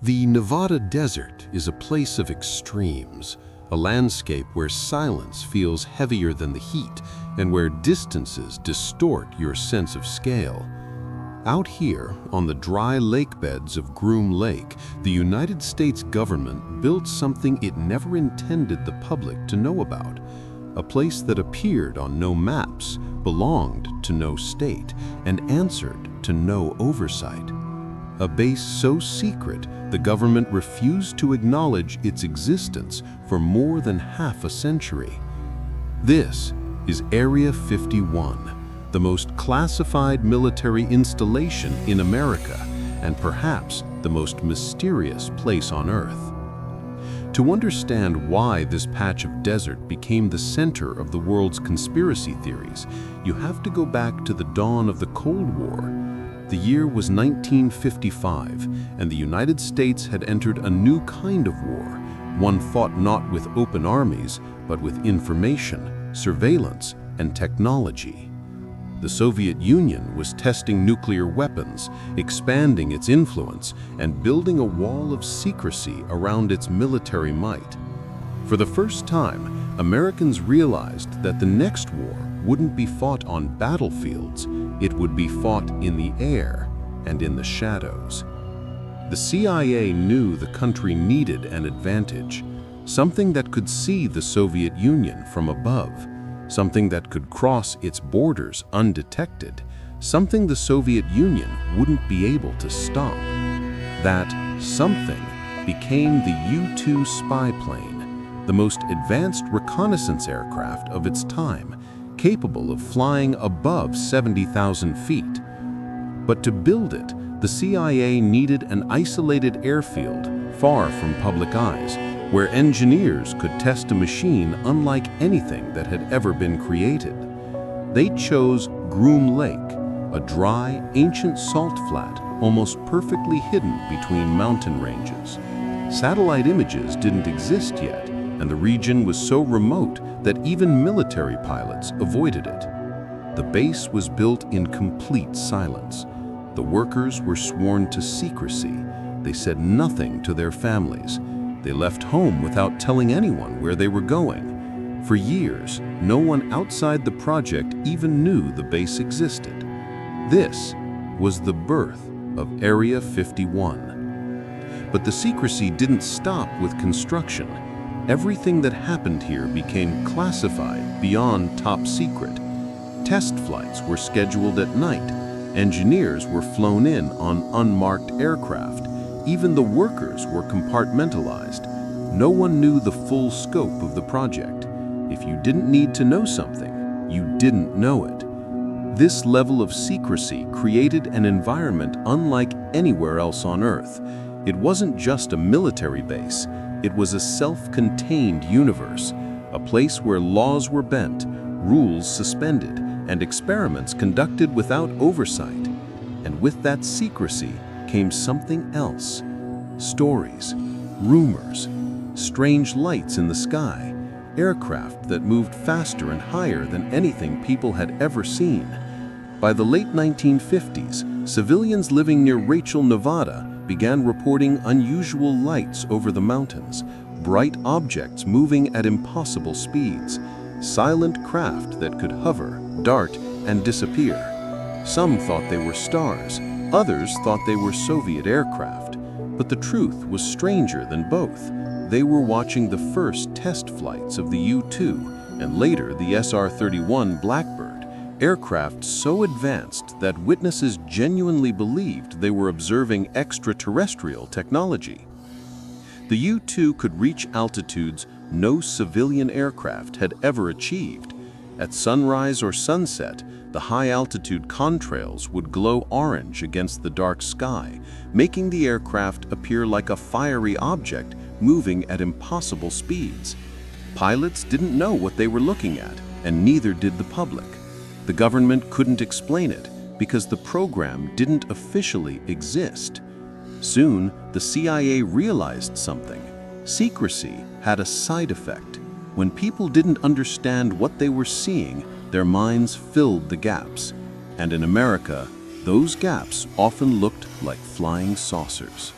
The Nevada desert is a place of extremes, a landscape where silence feels heavier than the heat and where distances distort your sense of scale. Out here, on the dry lake beds of Groom Lake, the United States government built something it never intended the public to know about. A place that appeared on no maps, belonged to no state, and answered to no oversight. A base so secret, the government refused to acknowledge its existence for more than half a century. This is Area 51, the most classified military installation in America, and perhaps the most mysterious place on Earth. To understand why this patch of desert became the center of the world's conspiracy theories, you have to go back to the dawn of the Cold War. The year was 1955, and the United States had entered a new kind of war, one fought not with open armies, but with information, surveillance, and technology. The Soviet Union was testing nuclear weapons, expanding its influence, and building a wall of secrecy around its military might. For the first time, Americans realized that the next war wouldn't be fought on battlefields, it would be fought in the air and in the shadows. The CIA knew the country needed an advantage, something that could see the Soviet Union from above, something that could cross its borders undetected, something the Soviet Union wouldn't be able to stop. That something became the U-2 spy plane, the most advanced reconnaissance aircraft of its time, capable of flying above 70,000 feet. But to build it, the CIA needed an isolated airfield far from public eyes, where engineers could test a machine unlike anything that had ever been created. They chose Groom Lake, a dry, ancient salt flat almost perfectly hidden between mountain ranges. Satellite images didn't exist yet, and the region was so remote that even military pilots avoided it. The base was built in complete silence. The workers were sworn to secrecy. They said nothing to their families. They left home without telling anyone where they were going. For years, no one outside the project even knew the base existed. This was the birth of Area 51. But the secrecy didn't stop with construction. Everything that happened here became classified beyond top secret. Test flights were scheduled at night. Engineers were flown in on unmarked aircraft. Even the workers were compartmentalized. No one knew the full scope of the project. If you didn't need to know something, you didn't know it. This level of secrecy created an environment unlike anywhere else on Earth. It wasn't just a military base. It was a self-contained universe, a place where laws were bent, rules suspended, and experiments conducted without oversight. And with that secrecy came something else. Stories, rumors, strange lights in the sky, aircraft that moved faster and higher than anything people had ever seen. By the late 1950s, civilians living near Rachel, Nevada, began reporting unusual lights over the mountains, bright objects moving at impossible speeds, silent craft that could hover, dart, and disappear. Some thought they were stars, others thought they were Soviet aircraft. But the truth was stranger than both. They were watching the first test flights of the U-2 and later the SR-31 Blackbird, aircraft so advanced that witnesses genuinely believed they were observing extraterrestrial technology. The U-2 could reach altitudes no civilian aircraft had ever achieved. At sunrise or sunset, the high-altitude contrails would glow orange against the dark sky, making the aircraft appear like a fiery object moving at impossible speeds. Pilots didn't know what they were looking at, and neither did the public. The government couldn't explain it because the program didn't officially exist. Soon, the CIA realized something. Secrecy had a side effect. When people didn't understand what they were seeing, their minds filled the gaps. And in America, those gaps often looked like flying saucers.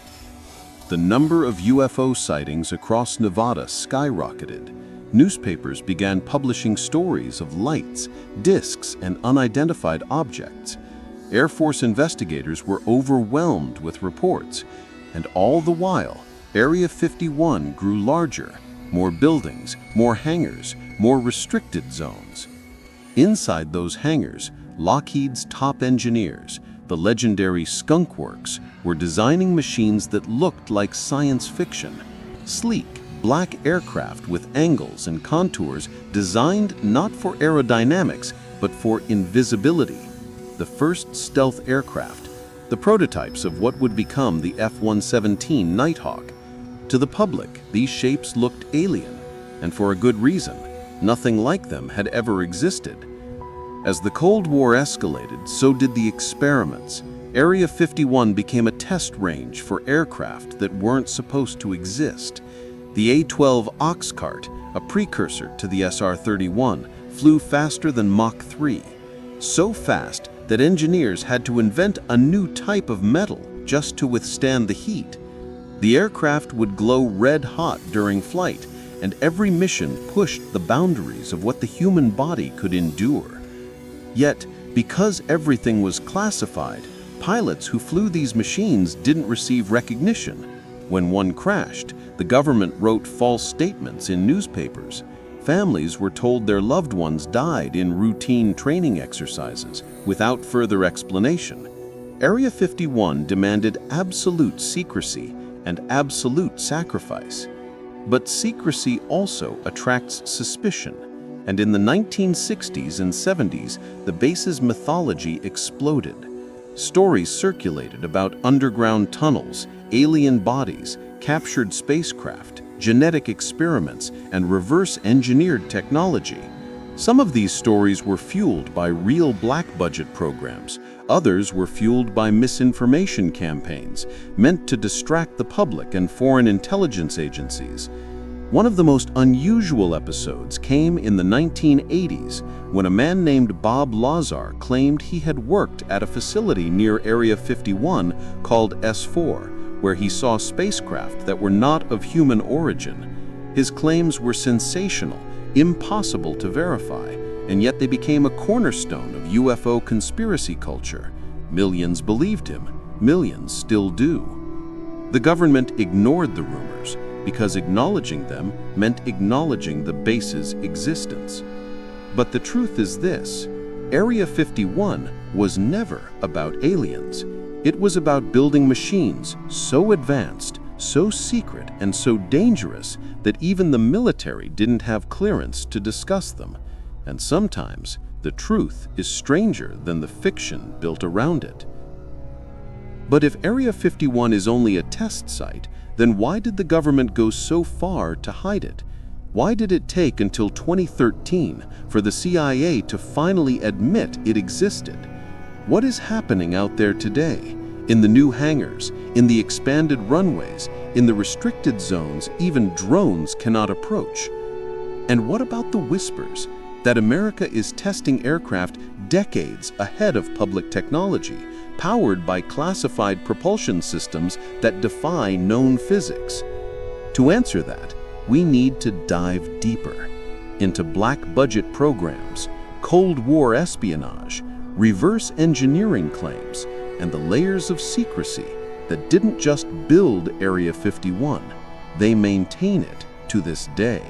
the number of UFO sightings across Nevada skyrocketed. Newspapers began publishing stories of lights, disks, and unidentified objects. Air Force investigators were overwhelmed with reports, and all the while, Area 51 grew larger. More buildings, more hangars, more restricted zones. Inside those hangars, Lockheed's top engineers, the legendary Skunk Works, were designing machines that looked like science fiction. Sleek, black aircraft with angles and contours designed not for aerodynamics, but for invisibility. The first stealth aircraft, the prototypes of what would become the F-117 Nighthawk. To the public, these shapes looked alien, and for a good reason. Nothing like them had ever existed. As the Cold War escalated, so did the experiments. Area 51 became a test range for aircraft that weren't supposed to exist. The A-12 Oxcart, a precursor to the SR-31, flew faster than Mach 3. So fast that engineers had to invent a new type of metal just to withstand the heat. The aircraft would glow red-hot during flight, and every mission pushed the boundaries of what the human body could endure. Yet, because everything was classified, pilots who flew these machines didn't receive recognition. When one crashed, the government wrote false statements in newspapers. Families were told their loved ones died in routine training exercises without further explanation. Area 51 demanded absolute secrecy and absolute sacrifice. But secrecy also attracts suspicion, and in the 1960s and 70s, the base's mythology exploded. Stories circulated about underground tunnels, alien bodies, captured spacecraft, genetic experiments, and reverse-engineered technology. Some of these stories were fueled by real black-budget programs. Others were fueled by misinformation campaigns meant to distract the public and foreign intelligence agencies. One of the most unusual episodes came in the 1980s when a man named Bob Lazar claimed he had worked at a facility near Area 51 called S4, where he saw spacecraft that were not of human origin. His claims were sensational, impossible to verify, and yet they became a cornerstone of UFO conspiracy culture. Millions believed him, millions still do. The government ignored the rumors because acknowledging them meant acknowledging the base's existence. But the truth is this: Area 51 was never about aliens. It was about building machines so advanced, so secret, and so dangerous that even the military didn't have clearance to discuss them. And sometimes the truth is stranger than the fiction built around it. But if Area 51 is only a test site, then why did the government go so far to hide it? Why did it take until 2013 for the CIA to finally admit it existed? What is happening out there today? In the new hangars, in the expanded runways, in the restricted zones even drones cannot approach. And what about the whispers that America is testing aircraft decades ahead of public technology, powered by classified propulsion systems that defy known physics? To answer that, we need to dive deeper into black-budget programs, Cold War espionage, reverse engineering claims, and the layers of secrecy that didn't just build Area 51, they maintain it to this day.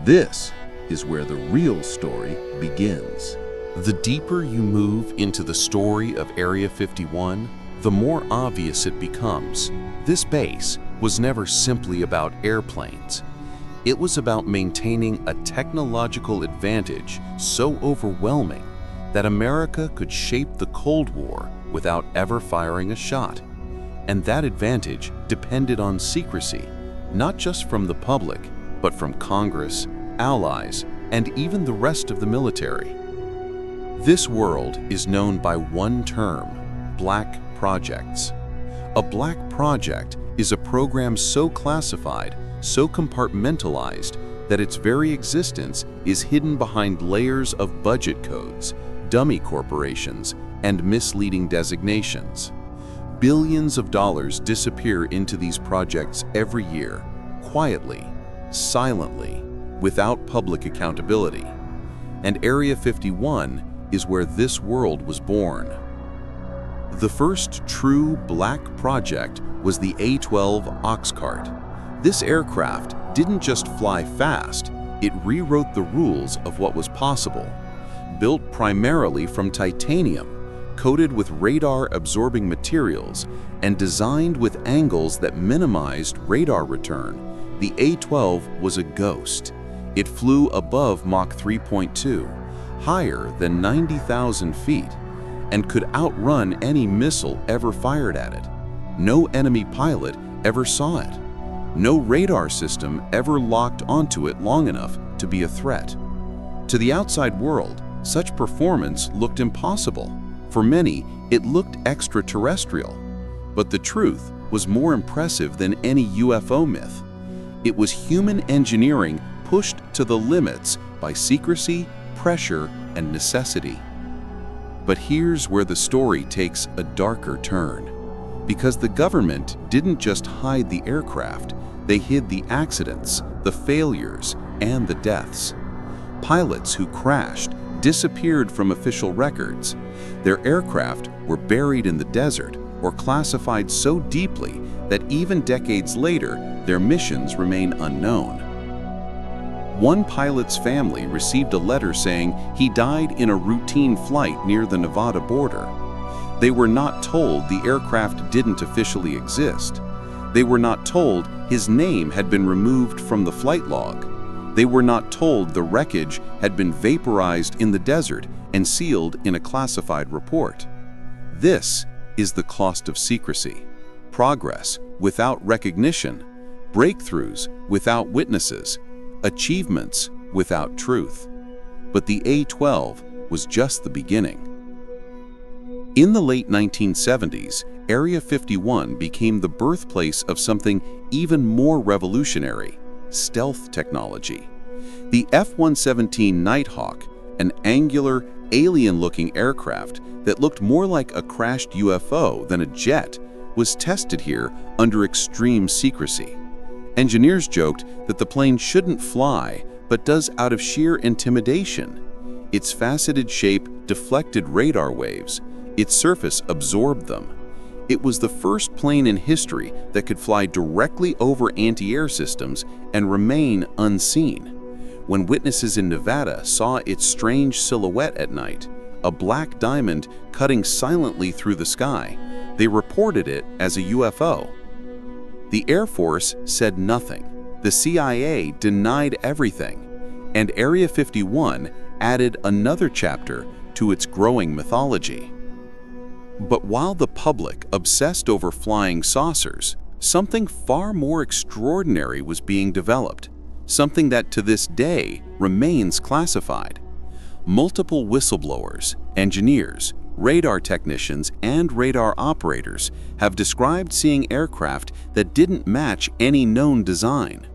This is where the real story begins. The deeper you move into the story of Area 51, the more obvious it becomes. This base was never simply about airplanes. It was about maintaining a technological advantage so overwhelming that America could shape the Cold War without ever firing a shot. And that advantage depended on secrecy, not just from the public, but from Congress, allies, and even the rest of the military. This world is known by one term: black projects. A black project is a program so classified, so compartmentalized, that its very existence is hidden behind layers of budget codes, dummy corporations, and misleading designations. Billions of dollars disappear into these projects every year, quietly, silently, without public accountability. And Area 51 is where this world was born. The first true black project was the A-12 Oxcart. This aircraft didn't just fly fast, it rewrote the rules of what was possible. Built primarily from titanium, coated with radar-absorbing materials, and designed with angles that minimized radar return, the A-12 was a ghost. It flew above Mach 3.2, higher than 90,000 feet, and could outrun any missile ever fired at it. No enemy pilot ever saw it. No radar system ever locked onto it long enough to be a threat. To the outside world, such performance looked impossible. For many, it looked extraterrestrial. But the truth was more impressive than any UFO myth. It was human engineering pushed to the limits by secrecy, pressure, and necessity. But here's where the story takes a darker turn. Because the government didn't just hide the aircraft, they hid the accidents, the failures, and the deaths. Pilots who crashed disappeared from official records. Their aircraft were buried in the desert or classified so deeply that even decades later, their missions remain unknown. One pilot's family received a letter saying he died in a routine flight near the Nevada border. They were not told the aircraft didn't officially exist. They were not told his name had been removed from the flight log. They were not told the wreckage had been vaporized in the desert and sealed in a classified report. This is the cost of secrecy. Progress without recognition, breakthroughs without witnesses, achievements without truth. But the A-12 was just the beginning. In the late 1970s, Area 51 became the birthplace of something even more revolutionary: stealth technology. The F-117 Nighthawk, an angular, alien-looking aircraft that looked more like a crashed UFO than a jet, was tested here under extreme secrecy. Engineers joked that the plane shouldn't fly, but does out of sheer intimidation. Its faceted shape deflected radar waves. Its surface absorbed them. It was the first plane in history that could fly directly over anti-air systems and remain unseen. When witnesses in Nevada saw its strange silhouette at night, a black diamond cutting silently through the sky, they reported it as a UFO. The Air Force said nothing. The CIA denied everything. And Area 51 added another chapter to its growing mythology. But while the public obsessed over flying saucers, something far more extraordinary was being developed, something that to this day remains classified. Multiple whistleblowers, engineers, radar technicians, and radar operators have described seeing aircraft that didn't match any known design.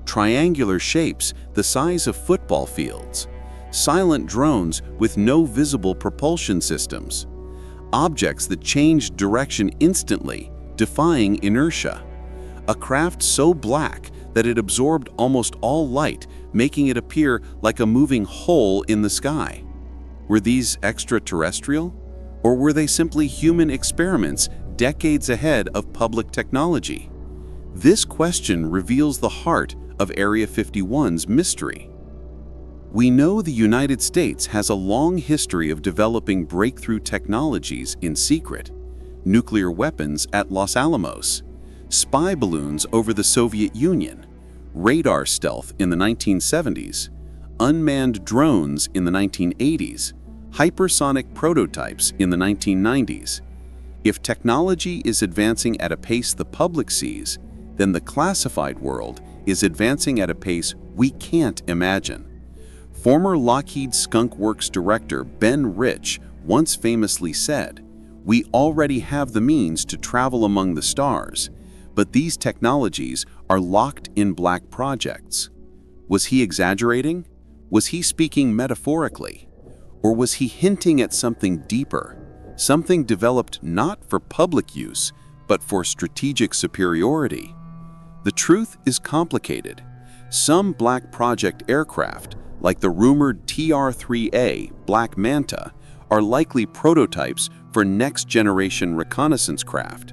Triangular shapes the size of football fields, silent drones with no visible propulsion systems, objects that changed direction instantly, defying inertia. A craft so black that it absorbed almost all light, making it appear like a moving hole in the sky. Were these extraterrestrial? Or were they simply human experiments decades ahead of public technology? This question reveals the heart of Area 51's mystery. We know the United States has a long history of developing breakthrough technologies in secret: nuclear weapons at Los Alamos, spy balloons over the Soviet Union, radar stealth in the 1970s, unmanned drones in the 1980s, hypersonic prototypes in the 1990s. If technology is advancing at a pace the public sees, then the classified world is advancing at a pace we can't imagine. Former Lockheed Skunk Works director Ben Rich once famously said, "We already have the means to travel among the stars, but these technologies are locked in black projects." Was he exaggerating? Was he speaking metaphorically? Or was he hinting at something deeper, something developed not for public use, but for strategic superiority. The truth is complicated. Some Black Project aircraft, like the rumored TR-3A Black Manta, are likely prototypes for next-generation reconnaissance craft.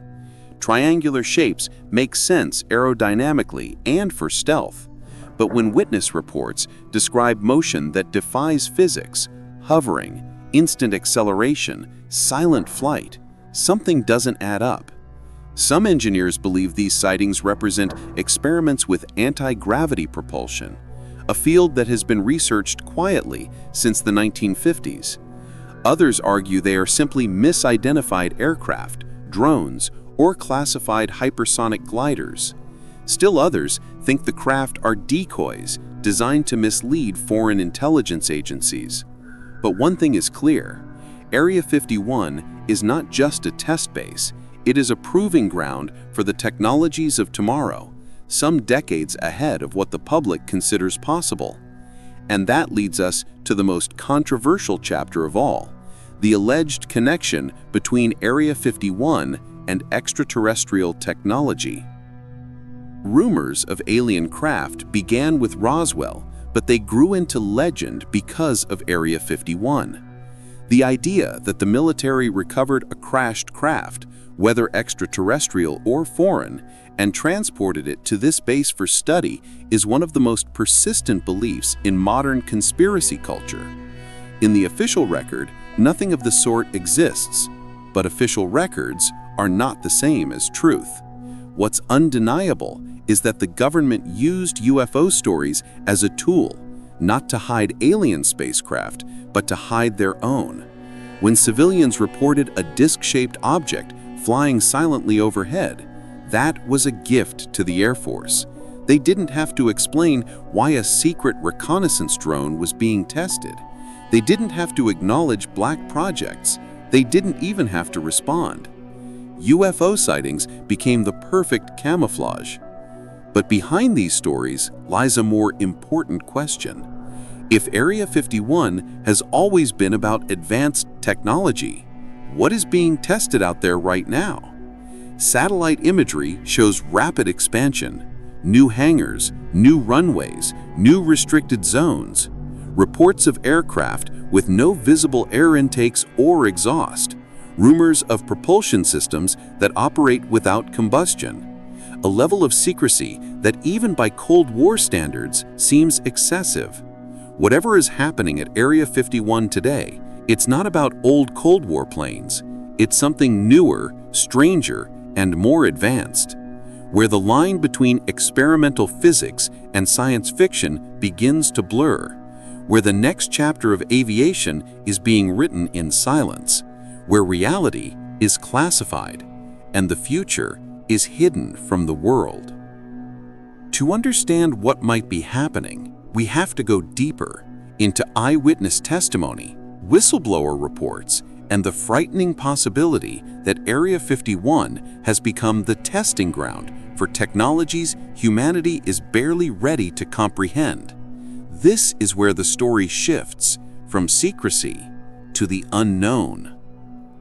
Triangular shapes make sense aerodynamically and for stealth, but when witness reports describe motion that defies physics, hovering, instant acceleration, silent flight, something doesn't add up. Some engineers believe these sightings represent experiments with anti-gravity propulsion, a field that has been researched quietly since the 1950s. Others argue they are simply misidentified aircraft, drones, or classified hypersonic gliders. Still others think the craft are decoys designed to mislead foreign intelligence agencies. But one thing is clear: Area 51 is not just a test base, it is a proving ground for the technologies of tomorrow, some decades ahead of what the public considers possible. And that leads us to the most controversial chapter of all: the alleged connection between Area 51 and extraterrestrial technology. Rumors of alien craft began with Roswell, but they grew into legend because of Area 51. The idea that the military recovered a crashed craft, whether extraterrestrial or foreign, and transported it to this base for study is one of the most persistent beliefs in modern conspiracy culture. In the official record, nothing of the sort exists, but official records are not the same as truth. What's undeniable is that the government used UFO stories as a tool, not to hide alien spacecraft, but to hide their own. When civilians reported a disc-shaped object flying silently overhead, that was a gift to the Air Force. They didn't have to explain why a secret reconnaissance drone was being tested. They didn't have to acknowledge black projects. They didn't even have to respond. UFO sightings became the perfect camouflage. But behind these stories lies a more important question. If Area 51 has always been about advanced technology, what is being tested out there right now? Satellite imagery shows rapid expansion, new hangars, new runways, new restricted zones, reports of aircraft with no visible air intakes or exhaust, rumors of propulsion systems that operate without combustion, a level of secrecy that even by Cold War standards seems excessive. Whatever is happening at Area 51 today, it's not about old Cold War planes. It's something newer, stranger, and more advanced, where the line between experimental physics and science fiction begins to blur, where the next chapter of aviation is being written in silence, where reality is classified and the future is hidden from the world. To understand what might be happening, we have to go deeper into eyewitness testimony, whistleblower reports, and the frightening possibility that Area 51 has become the testing ground for technologies humanity is barely ready to comprehend. This is where the story shifts from secrecy to the unknown.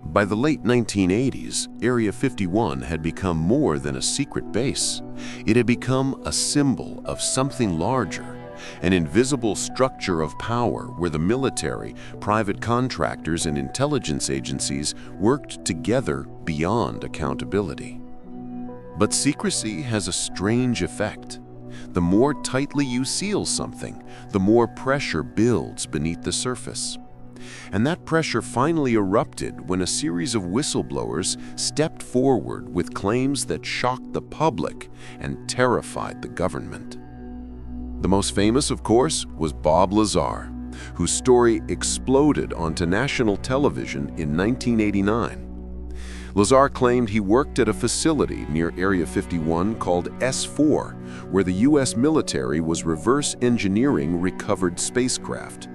By the late 1980s, Area 51 had become more than a secret base. It had become a symbol of something larger, an invisible structure of power where the military, private contractors, and intelligence agencies worked together beyond accountability. But secrecy has a strange effect. The more tightly you seal something, the more pressure builds beneath the surface. And that pressure finally erupted when a series of whistleblowers stepped forward with claims that shocked the public and terrified the government. The most famous, of course, was Bob Lazar, whose story exploded onto national television in 1989. Lazar claimed he worked at a facility near Area 51 called S4, where the U.S. military was reverse engineering recovered spacecraft.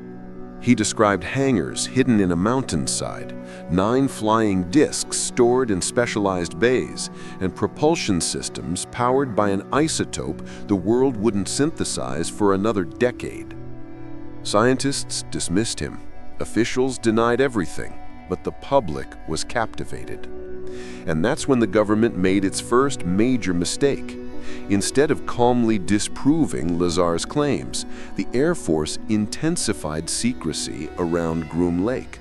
He described hangars hidden in a mountainside, 9 flying discs stored in specialized bays, and propulsion systems powered by an isotope the world wouldn't synthesize for another decade. Scientists dismissed him. Officials denied everything. but the public was captivated. And that's when the government made its first major mistake. Instead of calmly disproving Lazar's claims, the Air Force intensified secrecy around Groom Lake.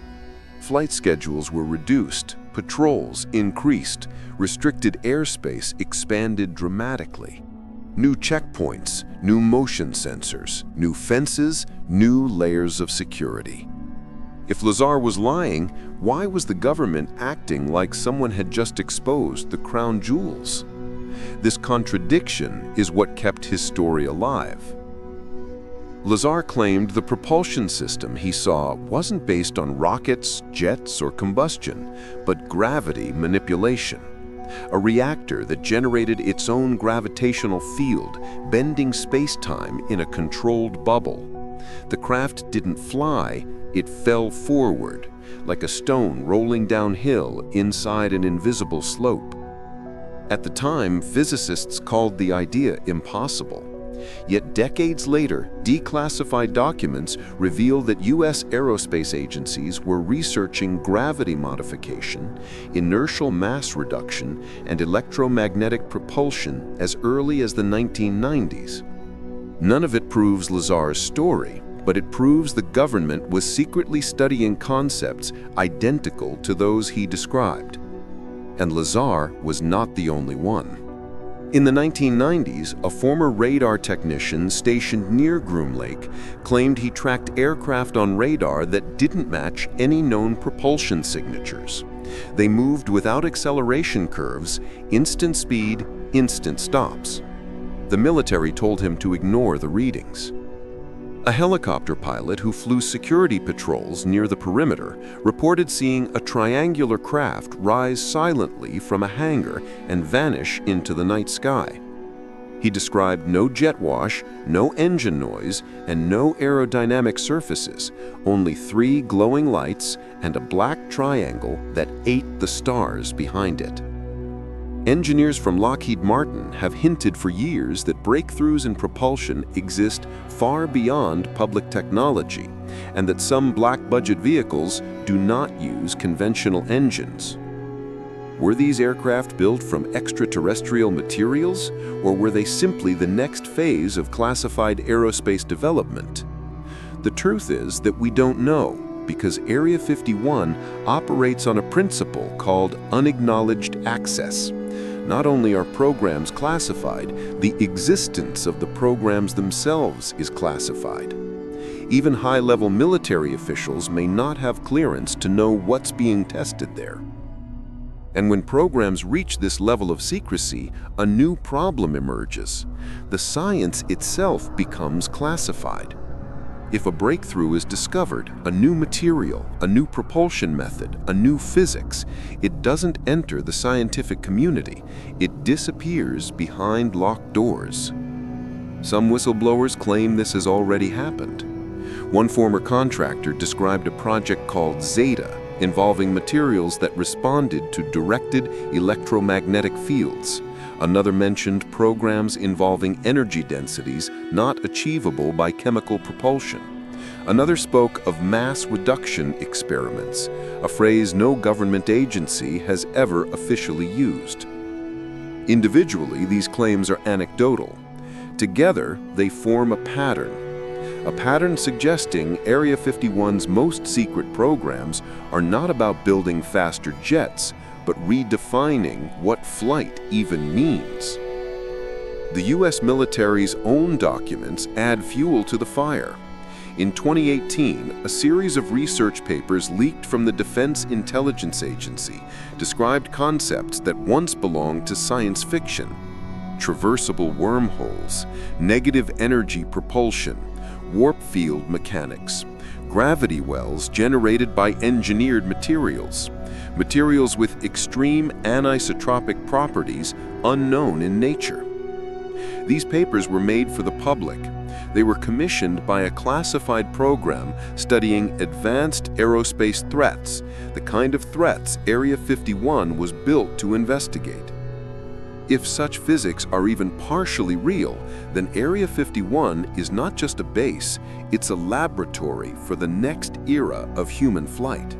Flight schedules were reduced, patrols increased, restricted airspace expanded dramatically. New checkpoints, new motion sensors, new fences, new layers of security. If Lazar was lying, why was the government acting like someone had just exposed the crown jewels? This contradiction is what kept his story alive. Lazar claimed the propulsion system he saw wasn't based on rockets, jets, or combustion, but gravity manipulation. A reactor that generated its own gravitational field, bending space-time in a controlled bubble. The craft didn't fly, it fell forward, like a stone rolling downhill inside an invisible slope. At the time, physicists called the idea impossible. Yet decades later, declassified documents reveal that U.S. aerospace agencies were researching gravity modification, inertial mass reduction, and electromagnetic propulsion as early as the 1990s. None of it proves Lazar's story, but it proves the government was secretly studying concepts identical to those he described. And Lazar was not the only one. In the 1990s, a former radar technician stationed near Groom Lake claimed he tracked aircraft on radar that didn't match any known propulsion signatures. They moved without acceleration curves, instant speed, instant stops. The military told him to ignore the readings. A helicopter pilot who flew security patrols near the perimeter reported seeing a triangular craft rise silently from a hangar and vanish into the night sky. He described no jet wash, no engine noise, and no aerodynamic surfaces, only 3 glowing lights and a black triangle that ate the stars behind it. Engineers from Lockheed Martin have hinted for years that breakthroughs in propulsion exist far beyond public technology, and that some black-budget vehicles do not use conventional engines. Were these aircraft built from extraterrestrial materials, or were they simply the next phase of classified aerospace development? The truth is that we don't know, because Area 51 operates on a principle called unacknowledged access. Not only are programs classified, the existence of the programs themselves is classified. Even high-level military officials may not have clearance to know what's being tested there. And when programs reach this level of secrecy, a new problem emerges. The science itself becomes classified. If a breakthrough is discovered, a new material, a new propulsion method, a new physics, it doesn't enter the scientific community. It disappears behind locked doors. Some whistleblowers claim this has already happened. One former contractor described a project called Zeta, involving materials that responded to directed electromagnetic fields. Another mentioned programs involving energy densities not achievable by chemical propulsion. Another spoke of mass reduction experiments, a phrase no government agency has ever officially used. Individually, these claims are anecdotal. Together, they form a pattern suggesting Area 51's most secret programs are not about building faster jets, but redefining what flight even means. The U.S. military's own documents add fuel to the fire. In 2018, a series of research papers leaked from the Defense Intelligence Agency described concepts that once belonged to science fiction: traversable wormholes, negative energy propulsion, warp field mechanics, gravity wells generated by engineered materials, materials with extreme anisotropic properties unknown in nature. These papers were made for the public. They were commissioned by a classified program studying advanced aerospace threats, the kind of threats Area 51 was built to investigate. If such physics are even partially real, then Area 51 is not just a base, it's a laboratory for the next era of human flight.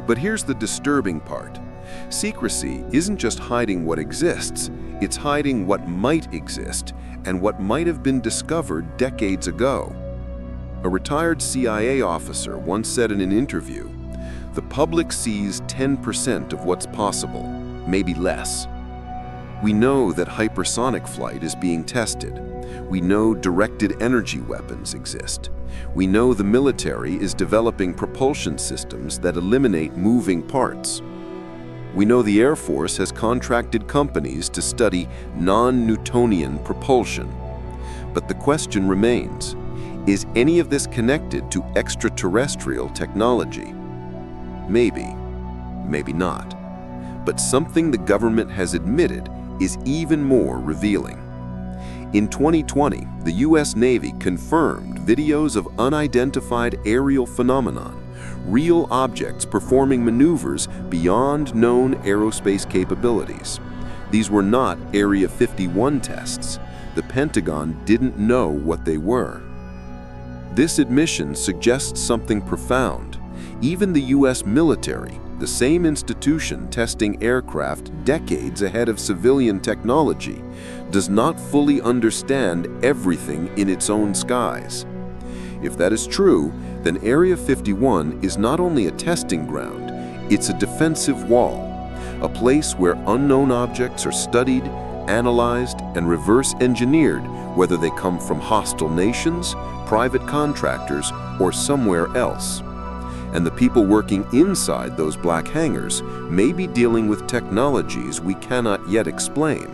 But here's the disturbing part. Secrecy isn't just hiding what exists, it's hiding what might exist and what might have been discovered decades ago. A retired CIA officer once said in an interview, "The public sees 10% of what's possible, maybe less." We know that hypersonic flight is being tested. We know directed energy weapons exist. We know the military is developing propulsion systems that eliminate moving parts. We know the Air Force has contracted companies to study non-Newtonian propulsion. But the question remains, is any of this connected to extraterrestrial technology? Maybe, maybe not. But something the government has admitted is even more revealing. In 2020, the US Navy confirmed videos of unidentified aerial phenomenon, real objects performing maneuvers beyond known aerospace capabilities. These were not Area 51 tests. The Pentagon didn't know what they were. This admission suggests something profound. Even the US military, the same institution testing aircraft decades ahead of civilian technology, does not fully understand everything in its own skies. If that is true, then Area 51 is not only a testing ground, it's a defensive wall, a place where unknown objects are studied, analyzed, and reverse engineered, whether they come from hostile nations, private contractors, or somewhere else. And the people working inside those black hangars may be dealing with technologies we cannot yet explain,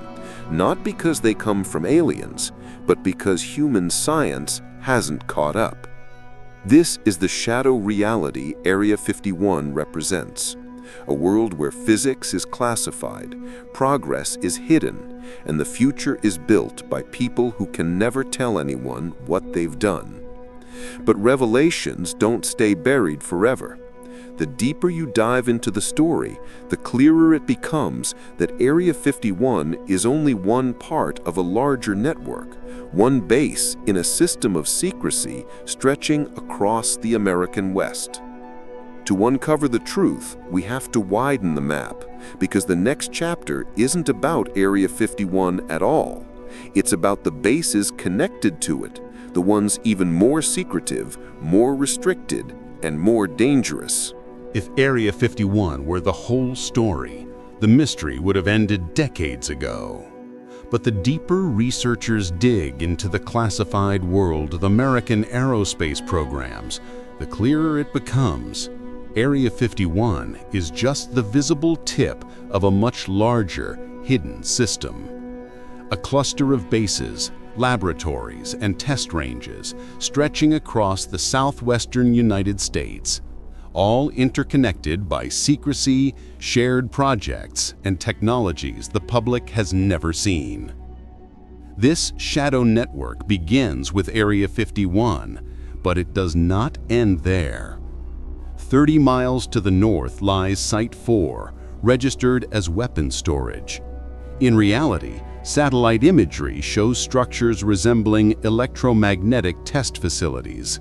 not because they come from aliens, but because human science hasn't caught up. This is the shadow reality Area 51 represents, a world where physics is classified, progress is hidden, and the future is built by people who can never tell anyone what they've done. But revelations don't stay buried forever. The deeper you dive into the story, the clearer it becomes that Area 51 is only one part of a larger network, one base in a system of secrecy stretching across the American West. To uncover the truth, we have to widen the map, because the next chapter isn't about Area 51 at all. It's about the bases connected to it, the ones even more secretive, more restricted, and more dangerous. If Area 51 were the whole story, the mystery would have ended decades ago. But the deeper researchers dig into the classified world of American aerospace programs, the clearer it becomes. Area 51 is just the visible tip of a much larger, hidden system. A cluster of bases, laboratories, and test ranges stretching across the southwestern United States, all interconnected by secrecy, shared projects, and technologies the public has never seen. This shadow network begins with Area 51, but it does not end there. 30 miles to the north lies Site 4, registered as weapons storage. In reality, satellite imagery shows structures resembling electromagnetic test facilities.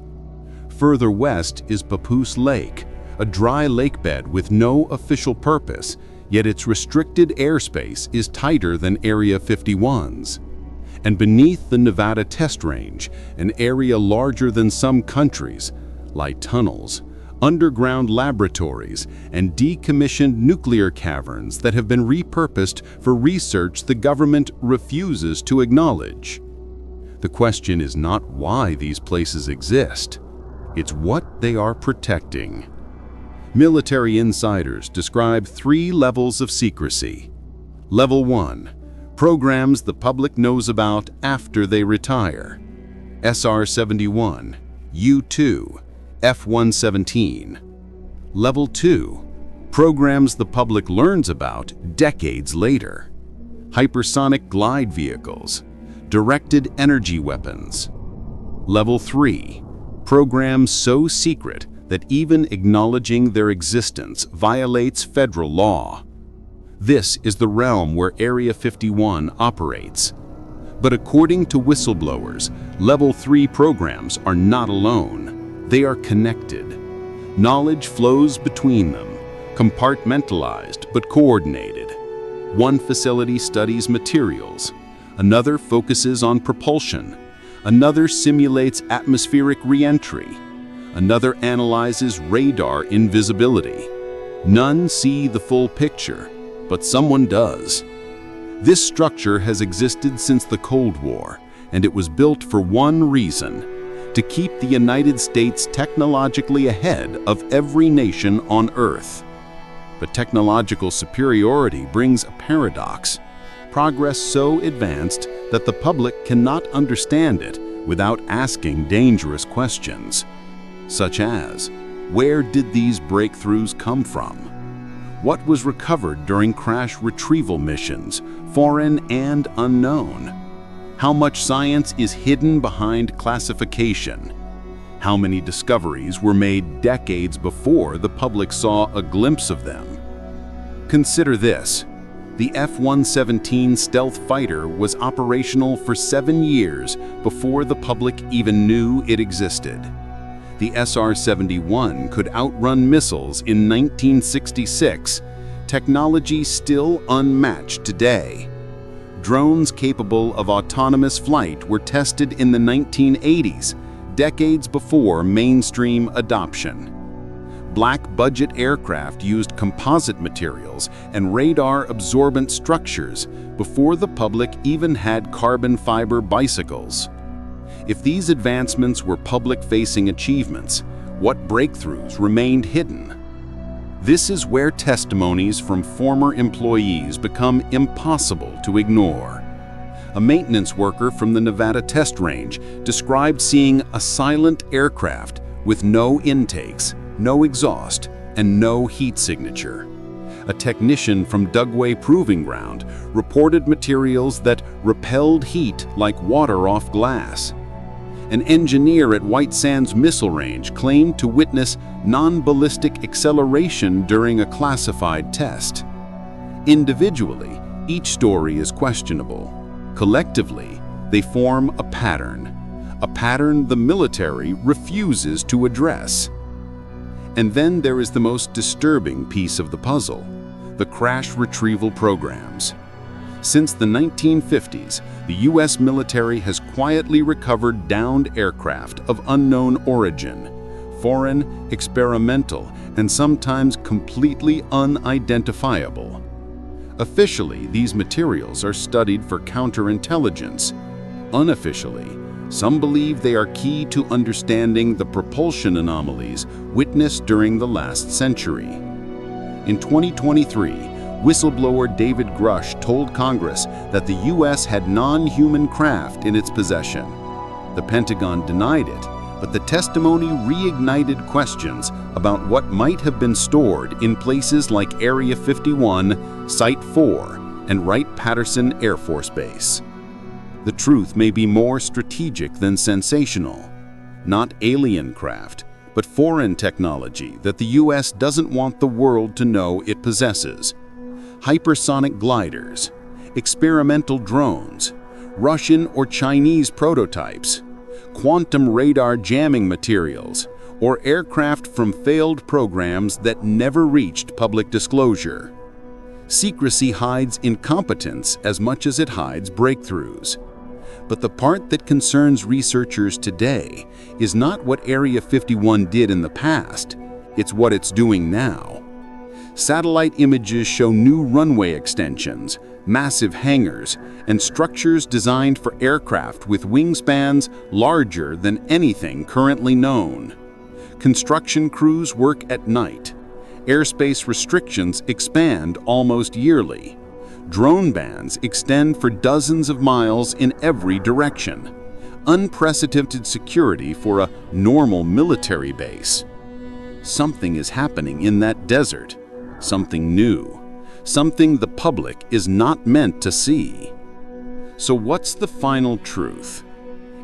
Further west is Papoose Lake, a dry lakebed with no official purpose, yet its restricted airspace is tighter than Area 51's. And beneath the Nevada Test Range, an area larger than some countries, lie tunnels, underground laboratories, and decommissioned nuclear caverns that have been repurposed for research the government refuses to acknowledge. The question is not why these places exist, it's what they are protecting. Military insiders describe 3 levels of secrecy. Level 1, programs the public knows about after they retire. SR-71, U-2, F-117. Level 2, programs the public learns about decades later. Hypersonic glide vehicles, directed energy weapons. Level 3, programs so secret that even acknowledging their existence violates federal law. This is the realm where Area 51 operates. But according to whistleblowers, Level 3 programs are not alone. They are connected. Knowledge flows between them. compartmentalized but coordinated. One facility studies materials, another focuses on propulsion, another simulates atmospheric re-entry, another analyzes radar invisibility. None see the full picture, but someone does. This structure has existed since the Cold War, and it was built for one reason: to keep the United States technologically ahead of every nation on Earth. But technological superiority brings a paradox: progress so advanced that the public cannot understand it without asking dangerous questions, such as, where did these breakthroughs come from? What was recovered during crash retrieval missions, foreign and unknown? How much science is hidden behind classification? How many discoveries were made decades before the public saw a glimpse of them? Consider this. The F-117 stealth fighter was operational for 7 years before the public even knew it existed. The SR-71 could outrun missiles in 1966, technology still unmatched today. Drones capable of autonomous flight were tested in the 1980s, decades before mainstream adoption. Black-budget aircraft used composite materials and radar-absorbent structures before the public even had carbon fiber bicycles. If these advancements were public-facing achievements, what breakthroughs remained hidden? This is where testimonies from former employees become impossible to ignore. A maintenance worker from the Nevada test range described seeing a silent aircraft with no intakes, no exhaust, and no heat signature. A technician from Dugway Proving Ground reported materials that repelled heat like water off glass. An engineer at White Sands Missile Range claimed to witness non-ballistic acceleration during a classified test. Individually, each story is questionable. Collectively, they form a pattern the military refuses to address. And then there is the most disturbing piece of the puzzle: the crash retrieval programs. Since the 1950s, the U.S. military has quietly recovered downed aircraft of unknown origin, foreign, experimental, and sometimes completely unidentifiable. Officially, these materials are studied for counterintelligence. Unofficially, some believe they are key to understanding the propulsion anomalies witnessed during the last century. In 2023, whistleblower David Grush told Congress that the U.S. had non-human craft in its possession. The Pentagon denied it, but the testimony reignited questions about what might have been stored in places like Area 51, Site 4, and Wright-Patterson Air Force Base. The truth may be more strategic than sensational. Not alien craft, but foreign technology that the U.S. doesn't want the world to know it possesses. Hypersonic gliders, experimental drones, Russian or Chinese prototypes, quantum radar jamming materials, or aircraft from failed programs that never reached public disclosure. Secrecy hides incompetence as much as it hides breakthroughs. But the part that concerns researchers today is not what Area 51 did in the past, it's what it's doing now. Satellite images show new runway extensions, massive hangars, and structures designed for aircraft with wingspans larger than anything currently known. Construction crews work at night. Airspace restrictions expand almost yearly. Drone bans extend for dozens of miles in every direction. Unprecedented security for a normal military base. Something is happening in that desert. Something new. Something the public is not meant to see. So what's the final truth?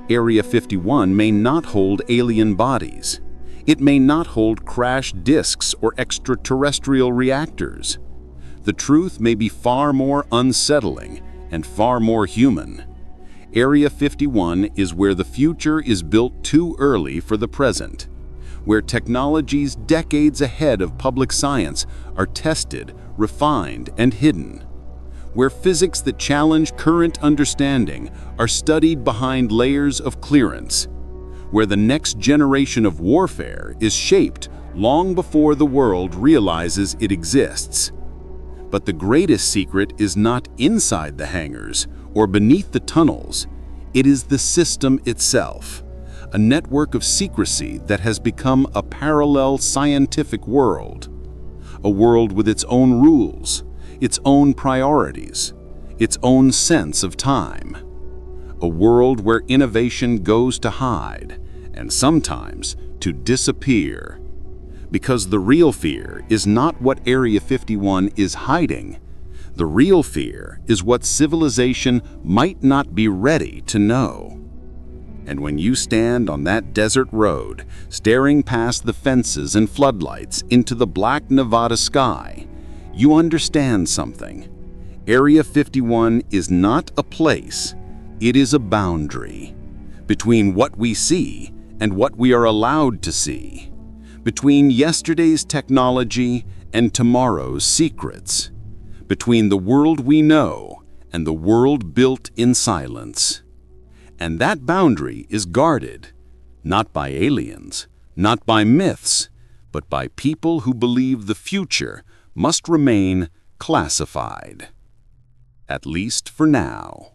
Area 51 may not hold alien bodies. It may not hold crash disks or extraterrestrial reactors. The truth may be far more unsettling and far more human. Area 51 is where the future is built too early for the present, where technologies decades ahead of public science are tested, refined, and hidden, where physics that challenge current understanding are studied behind layers of clearance, where the next generation of warfare is shaped long before the world realizes it exists. But the greatest secret is not inside the hangars or beneath the tunnels. It is the system itself, a network of secrecy that has become a parallel scientific world, a world with its own rules, its own priorities, its own sense of time, a world where innovation goes to hide and sometimes to disappear. Because the real fear is not what Area 51 is hiding. The real fear is what civilization might not be ready to know. And when you stand on that desert road, staring past the fences and floodlights into the black Nevada sky, you understand something. Area 51 is not a place, it is a boundary between what we see and what we are allowed to see, between yesterday's technology and tomorrow's secrets, between the world we know and the world built in silence. And that boundary is guarded, not by aliens, not by myths, but by people who believe the future must remain classified. At least for now.